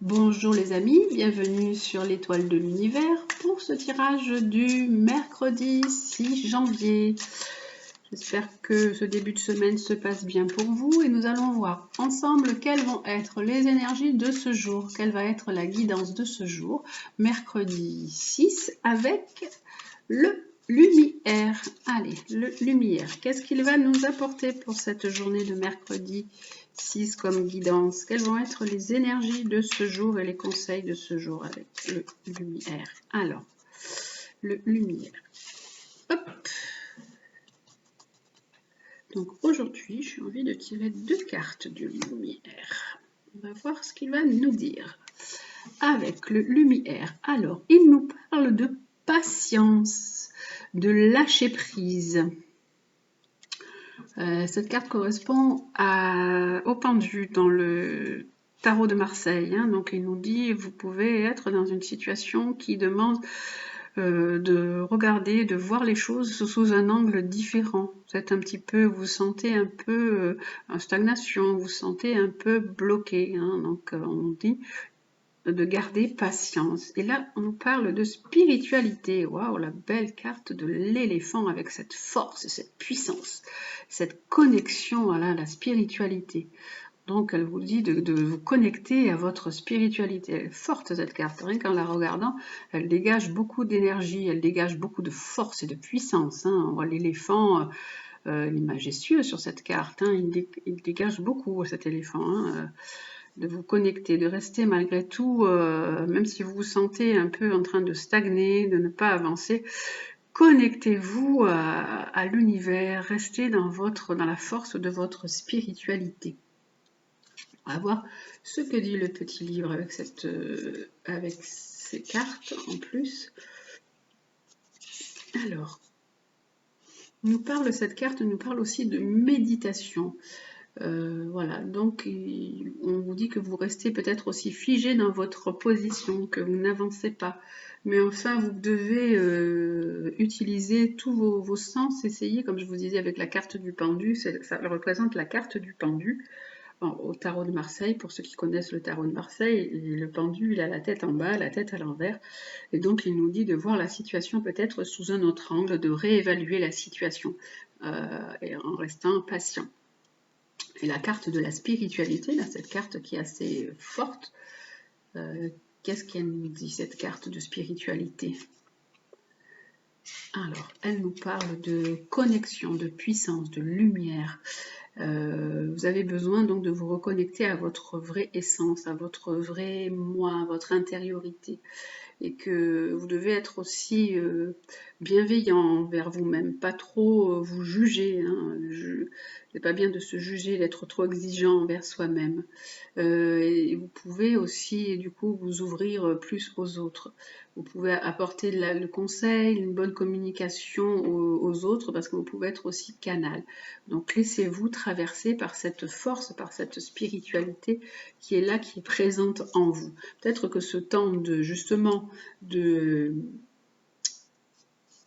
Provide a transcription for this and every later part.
Bonjour les amis, bienvenue sur l'étoile de l'univers pour ce tirage du mercredi 6 janvier. J'espère que ce début de semaine se passe bien pour vous et nous allons voir ensemble quelles vont être les énergies de ce jour, quelle va être la guidance de ce jour, mercredi 6 avec le lumière. Allez, le lumière, qu'est-ce qu'il va nous apporter pour cette journée de mercredi 6 comme guidance? Quelles vont être les énergies de ce jour et les conseils de ce jour avec le lumière? Alors, le lumière. Hop. Donc aujourd'hui, j'ai envie de tirer 2 cartes du lumière. On va voir ce qu'il va nous dire. Avec le lumière, alors, il nous parle de patience, de lâcher prise. Cette carte correspond au pendu dans le tarot de Marseille. Donc il nous dit, vous pouvez être dans une situation qui demande de regarder, de voir les choses sous un angle différent. Vous êtes un petit peu, vous sentez un peu en stagnation, vous sentez un peu bloqué. Donc on dit de garder patience. Et là, on nous parle de spiritualité. Waouh, la belle carte de l'éléphant avec cette force, cette puissance, cette connexion à la spiritualité. Donc, elle vous dit de vous connecter à votre spiritualité. Elle est forte, cette carte. Rien qu'en la regardant, elle dégage beaucoup d'énergie, elle dégage beaucoup de force et de puissance. On voit l'éléphant, il est majestueux sur cette carte. Il dégage beaucoup, cet éléphant. De vous connecter, de rester malgré tout, même si vous vous sentez un peu en train de stagner, de ne pas avancer, connectez-vous à l'univers, restez dans la force de votre spiritualité. On va voir ce que dit le petit livre avec ces cartes en plus. Alors, cette carte nous parle aussi de méditation. Voilà, donc on vous dit que vous restez peut-être aussi figé dans votre position, que vous n'avancez pas. Mais enfin, vous devez utiliser tous vos sens, essayer, comme je vous disais avec la carte du pendu, ça représente la carte du pendu au tarot de Marseille. Pour ceux qui connaissent le tarot de Marseille, le pendu, il a la tête en bas, la tête à l'envers. Et donc, il nous dit de voir la situation peut-être sous un autre angle, de réévaluer la situation et en restant patient. Et la carte de la spiritualité, là, cette carte qui est assez forte, qu'est-ce qu'elle nous dit, cette carte de spiritualité? Alors, elle nous parle de connexion, de puissance, de lumière. Vous avez besoin donc de vous reconnecter à votre vraie essence, à votre vrai moi, à votre intériorité. Et que vous devez être aussi bienveillant envers vous-même, pas trop vous juger. C'est pas bien de se juger, d'être trop exigeant envers soi-même. Et vous pouvez aussi, du coup, vous ouvrir plus aux autres. Vous pouvez apporter le conseil, une bonne communication aux autres, parce que vous pouvez être aussi canal. Donc laissez-vous traverser par cette force, par cette spiritualité qui est là, qui est présente en vous. Peut-être que ce temps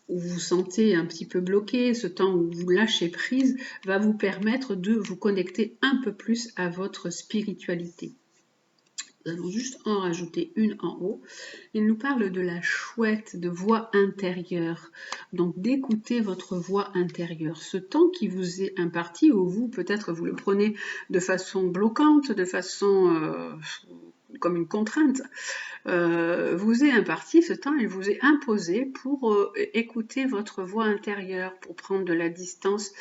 où vous sentez un petit peu bloqué, ce temps où vous lâchez prise, va vous permettre de vous connecter un peu plus à votre spiritualité. Nous allons juste en rajouter une en haut. Il nous parle de la chouette, de voix intérieure. Donc d'écouter votre voix intérieure. Ce temps qui vous est imparti, ou vous, peut-être vous le prenez de façon bloquante, de façon comme une contrainte, vous est imparti, ce temps, il vous est imposé pour écouter votre voix intérieure, pour prendre de la distance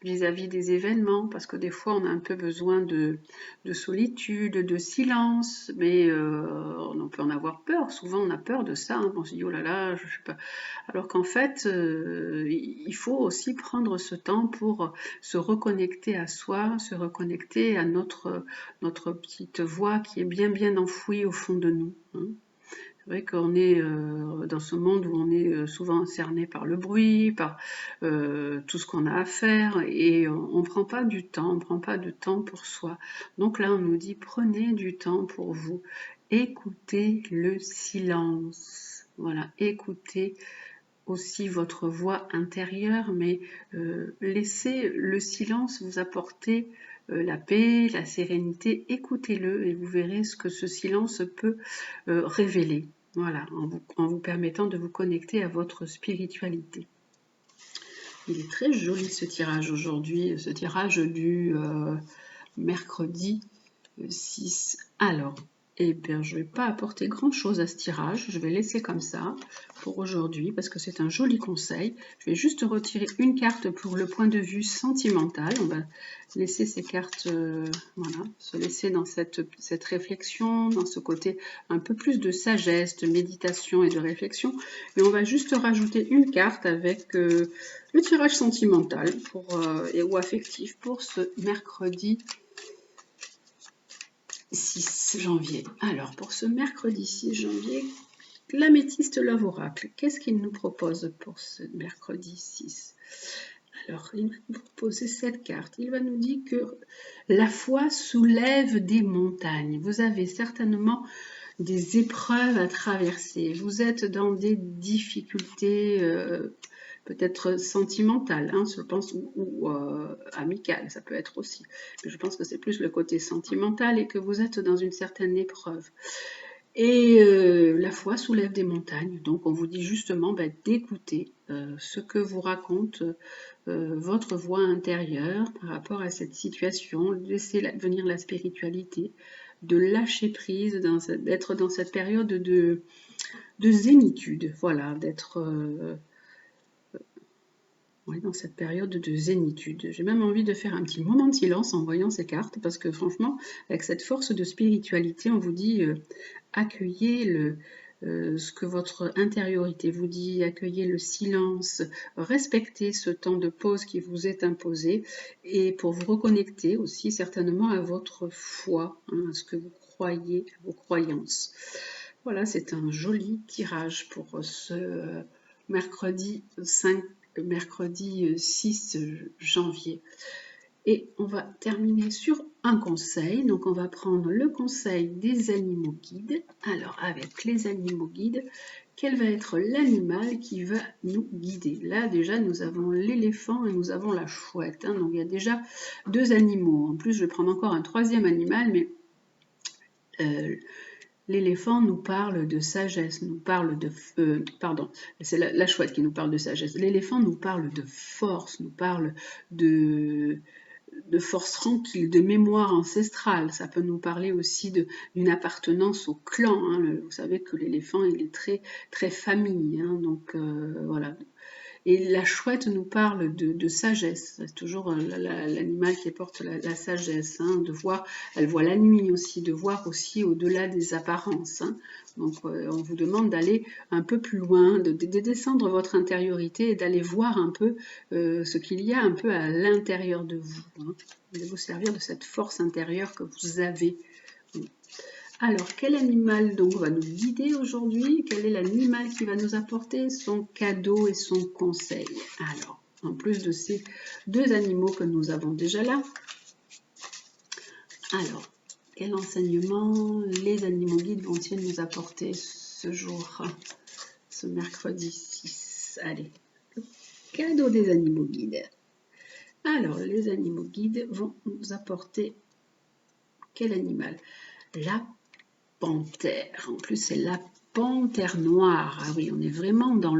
vis-à-vis des événements, parce que des fois on a un peu besoin de solitude, de silence, mais on peut en avoir peur. Souvent on a peur de ça, on se dit oh là là, je sais pas. Alors qu'en fait, il faut aussi prendre ce temps pour se reconnecter à soi, se reconnecter à notre petite voix qui est bien enfouie au fond de nous. C'est vrai qu'on est dans ce monde où on est souvent cerné par le bruit, par tout ce qu'on a à faire, et on ne prend pas du temps, on prend pas de temps pour soi. Donc là, on nous dit prenez du temps pour vous, écoutez le silence. Voilà, écoutez aussi votre voix intérieure, mais laissez le silence vous apporter la paix, la sérénité. Écoutez-le et vous verrez ce que ce silence peut révéler. Voilà, en vous permettant de vous connecter à votre spiritualité. Il est très joli ce tirage aujourd'hui, ce tirage du mercredi 6. Alors, eh bien, je ne vais pas apporter grand-chose à ce tirage. Je vais laisser comme ça pour aujourd'hui parce que c'est un joli conseil. Je vais juste retirer une carte pour le point de vue sentimental. On va laisser ces cartes, voilà, se laisser dans cette réflexion, dans ce côté un peu plus de sagesse, de méditation et de réflexion. Et on va juste rajouter une carte avec le tirage sentimental ou affectif pour ce mercredi 6 janvier. Alors, pour ce mercredi 6 janvier, l'améthyste Love Oracle, qu'est-ce qu'il nous propose pour ce mercredi 6? Alors, il va nous proposer cette carte. Il va nous dire que la foi soulève des montagnes. Vous avez certainement des épreuves à traverser. Vous êtes dans des difficultés peut-être sentimentale, hein, je pense, ou amicale, ça peut être aussi. Mais je pense que c'est plus le côté sentimental et que vous êtes dans une certaine épreuve. Et la foi soulève des montagnes, donc on vous dit justement d'écouter ce que vous raconte votre voix intérieure par rapport à cette situation, laisser venir la spiritualité, de lâcher prise, d'être dans cette période de zénitude, voilà, d'être dans cette période de zénitude. J'ai même envie de faire un petit moment de silence en voyant ces cartes, parce que franchement, avec cette force de spiritualité, on vous dit accueillez ce que votre intériorité vous dit, accueillez le silence, respectez ce temps de pause qui vous est imposé, et pour vous reconnecter aussi certainement à votre foi, hein, à ce que vous croyez, à vos croyances. Voilà, c'est un joli tirage pour ce mercredi 6 janvier. Et on va terminer sur un conseil. Donc on va prendre le conseil des animaux guides. Alors avec les animaux guides, quel va être l'animal qui va nous guider? Là déjà nous avons l'éléphant et nous avons la chouette. Hein. Donc il y a déjà 2 animaux. En plus je vais prendre encore un 3e animal, mais l'éléphant nous parle de sagesse, nous parle de... pardon, c'est la chouette qui nous parle de sagesse. L'éléphant nous parle de force, nous parle de force tranquille, de mémoire ancestrale. Ça peut nous parler aussi d'une appartenance au clan. Hein. Vous savez que l'éléphant, il est très, très famille. Hein. Donc, voilà. Et la chouette nous parle de sagesse. C'est toujours l'animal qui porte la sagesse. Hein, de voir, elle voit la nuit aussi, de voir aussi au-delà des apparences. Hein. Donc on vous demande d'aller un peu plus loin, de descendre votre intériorité et d'aller voir un peu ce qu'il y a un peu à l'intérieur de vous. Hein, de vous servir de cette force intérieure que vous avez. Alors, quel animal donc va nous guider aujourd'hui? Quel est l'animal qui va nous apporter son cadeau et son conseil? Alors, en plus de ces 2 animaux que nous avons déjà là, alors, quel enseignement les animaux guides vont-ils nous apporter ce jour, ce mercredi 6? Allez, le cadeau des animaux guides. Alors, les animaux guides vont nous apporter quel animal? La panthère. En plus, c'est la panthère noire. Ah oui, on est vraiment dans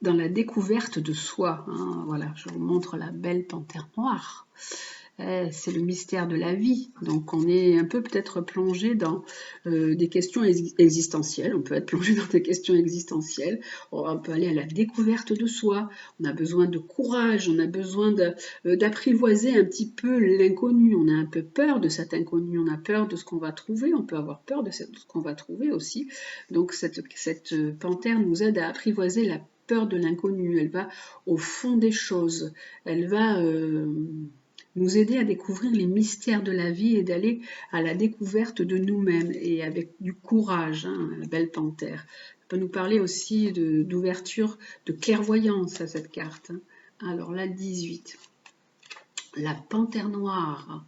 dans la découverte de soi. Hein. Voilà, je vous montre la belle panthère noire. C'est le mystère de la vie. Donc on est un peu peut-être plongé dans des questions existentielles. On peut être plongé dans des questions existentielles. On peut aller à la découverte de soi. On a besoin de courage. On a besoin d'apprivoiser un petit peu l'inconnu. On a un peu peur de cet inconnu. On a peur de ce qu'on va trouver. On peut avoir peur de ce qu'on va trouver aussi. Donc cette panthère nous aide à apprivoiser la peur de l'inconnu. Elle va au fond des choses. Elle va nous aider à découvrir les mystères de la vie et d'aller à la découverte de nous-mêmes et avec du courage, hein, la belle panthère. Ça peut nous parler aussi d'ouverture, de clairvoyance à cette carte. Hein. Alors la 18, la panthère noire.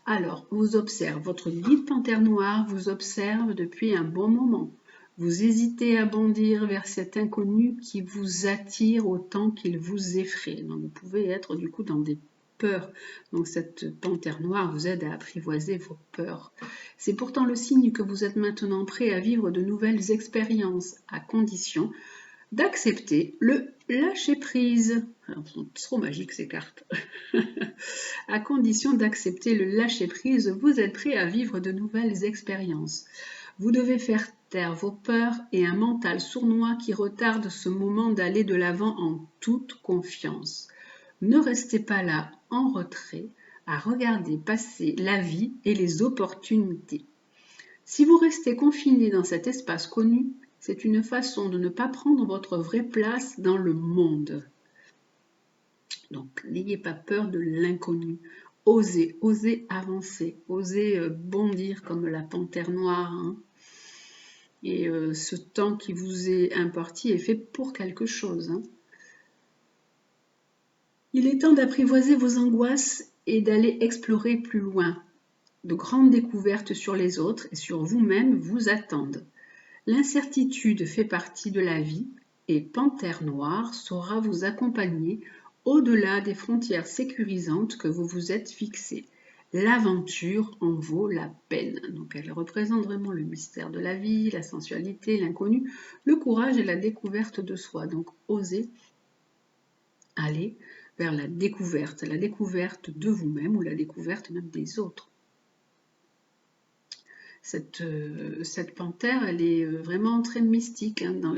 Alors, on vous observe, votre guide panthère noire vous observe depuis un bon moment. Vous hésitez à bondir vers cet inconnu qui vous attire autant qu'il vous effraie. Donc vous pouvez être du coup dans des peur. Donc cette panthère noire vous aide à apprivoiser vos peurs. C'est pourtant le signe que vous êtes maintenant prêt à vivre de nouvelles expériences, à condition d'accepter le lâcher-prise. Elles sont trop magiques ces cartes. À condition d'accepter le lâcher-prise, vous êtes prêt à vivre de nouvelles expériences. Vous devez faire taire vos peurs et un mental sournois qui retarde ce moment d'aller de l'avant en toute confiance. Ne restez pas là en retrait à regarder passer la vie et les opportunités. Si vous restez confiné dans cet espace connu, c'est une façon de ne pas prendre votre vraie place dans le monde. Donc, n'ayez pas peur de l'inconnu. Osez, osez avancer, osez bondir comme la panthère noire. Hein. Et ce temps qui vous est imparti est fait pour quelque chose. Hein. Il est temps d'apprivoiser vos angoisses et d'aller explorer plus loin. De grandes découvertes sur les autres et sur vous-même vous attendent. L'incertitude fait partie de la vie et Panthère Noire saura vous accompagner au-delà des frontières sécurisantes que vous vous êtes fixées. L'aventure en vaut la peine. Donc elle représente vraiment le mystère de la vie, la sensualité, l'inconnu, le courage et la découverte de soi. Donc osez aller vers la découverte de vous-même ou la découverte même des autres. Cette panthère, elle est vraiment très mystique hein, dans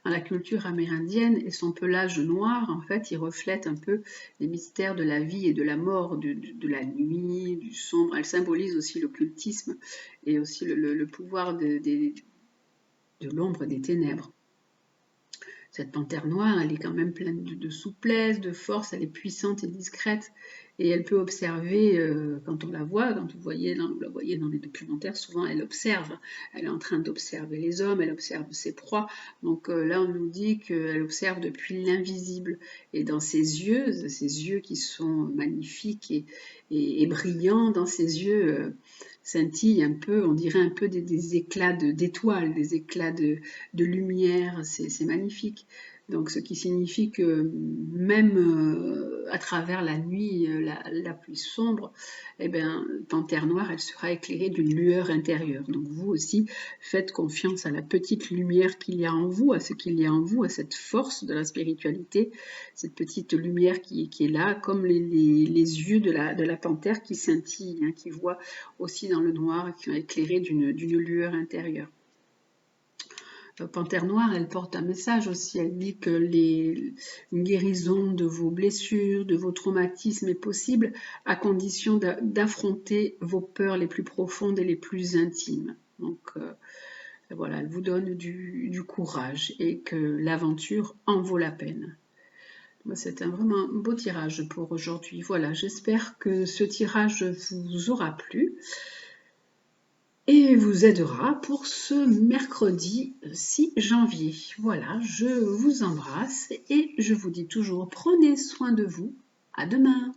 la culture amérindienne et son pelage noir, en fait, il reflète un peu les mystères de la vie et de la mort, de la nuit, du sombre. Elle symbolise aussi l'occultisme et aussi le pouvoir de l'ombre des ténèbres. Cette panthère noire, elle est quand même pleine de souplesse, de force, elle est puissante et discrète. Et elle peut observer, quand on la voit, quand vous la voyez dans les documentaires, souvent elle observe. Elle est en train d'observer les hommes, elle observe ses proies. Donc là, on nous dit qu'elle observe depuis l'invisible. Et dans ses yeux qui sont magnifiques et brillants, dans ses yeux scintillent un peu, on dirait un peu des éclats d'étoiles, des éclats de lumière. C'est magnifique. Donc, ce qui signifie que même à travers la nuit la plus sombre, eh bien, Panthère Noire, elle sera éclairée d'une lueur intérieure. Donc, vous aussi, faites confiance à la petite lumière qu'il y a en vous, à ce qu'il y a en vous, à cette force de la spiritualité, cette petite lumière qui est là, comme les yeux de la panthère qui scintillent, hein, qui voit aussi dans le noir, qui sont éclairés d'une lueur intérieure. Panthère Noire, elle porte un message aussi, elle dit que une guérison de vos blessures, de vos traumatismes est possible à condition d'affronter vos peurs les plus profondes et les plus intimes. Donc voilà, elle vous donne du courage et que l'aventure en vaut la peine. C'est vraiment un beau tirage pour aujourd'hui. Voilà, j'espère que ce tirage vous aura plu et vous aidera pour ce mercredi 6 janvier. Voilà, je vous embrasse et je vous dis toujours, prenez soin de vous. À demain!